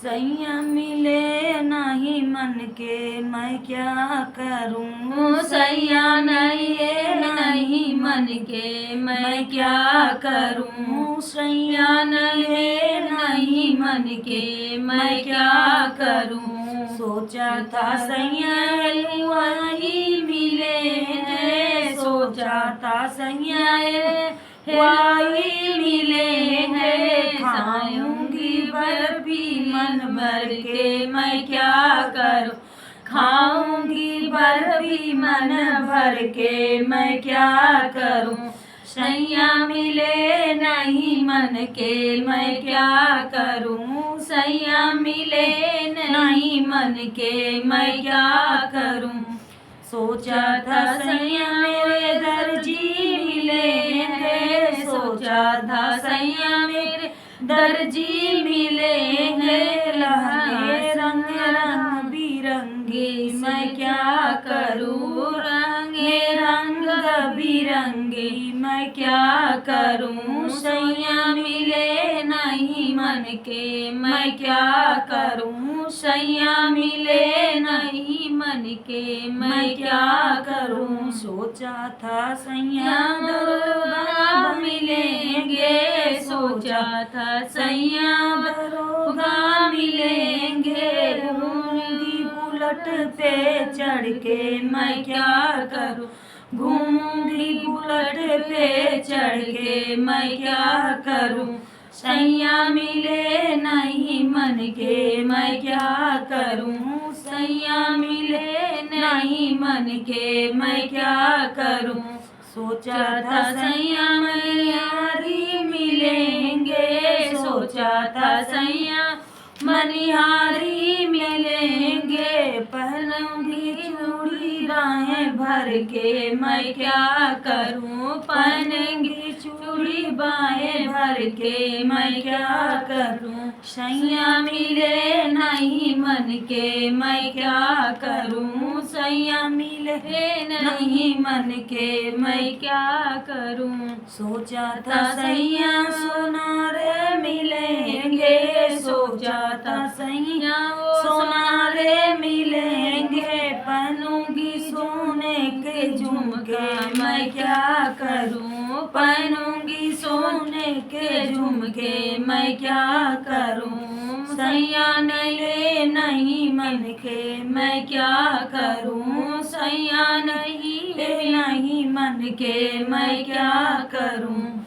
सैया मिले नहीं मन के मैं क्या करूं। सैया नहीं मन के मैं क्या करूं। सैया मिले नहीं मन के मैं क्या करूं। सोचा था सैया वही मिले हैं, सोचा था सैया वही मिले हैं। खाऊंगी बर्फी मन भर के मैं क्या करूं। खाऊंगी बर्फी मन भर के मैं क्या करूं। सैया मिले नहीं मन के मैं क्या करूं। सैया मिले नहीं मन के मैं क्या करूं। सोचा था सैया मेरे दर्जी मिलेंगे, सोचा था सैया मेरे दर्जी मिलेंगे। लहंगे रंग रंग बिरंगी मैं क्या करूं। रंगे रंग बिरंगी मैं क्या करूं। सैया मिले नहीं मन के मैं क्या करूं। सैया मिले नहीं मन के मैं क्या करूं। सोचा था सैया दरोगा मिलेंगे, सोचा था सैया दरोगा मिलेंगे। घूमूंगी बुलेट पे चढ़ के मैं क्या करूं। घूमूंगी बुलेट पे चढ़ के मैं क्या करूं। सैया मिले नहीं मन के मैं क्या करूं। सैया मिले नहीं मन के मैं क्या करूं। सोचा था सैया मनिहारी मिलेंगे, सोचा था सैया मनिहारी मिलेंगे। पहनूंगी चूड़ी बाहें भर के मैं क्या करूं। पहनूंगी चूड़ी बाहें भर के मैं क्या करूं। सैया मिले नहीं मन के मैं क्या करूं। सैया मिले नहीं मन के मैं क्या करूं। सोचा था सैया सोनारे मिलेंगे, सोचा था सैया सोनारे मिलेंगे। पहनूंगी सोने के झुमके मैं क्या करूं। पहनूंगी सोने के झुमके मैं क्या करूं। सैया मिले नहीं मन के मैं क्या करूं। सैया नहीं मन के मैं क्या करूं।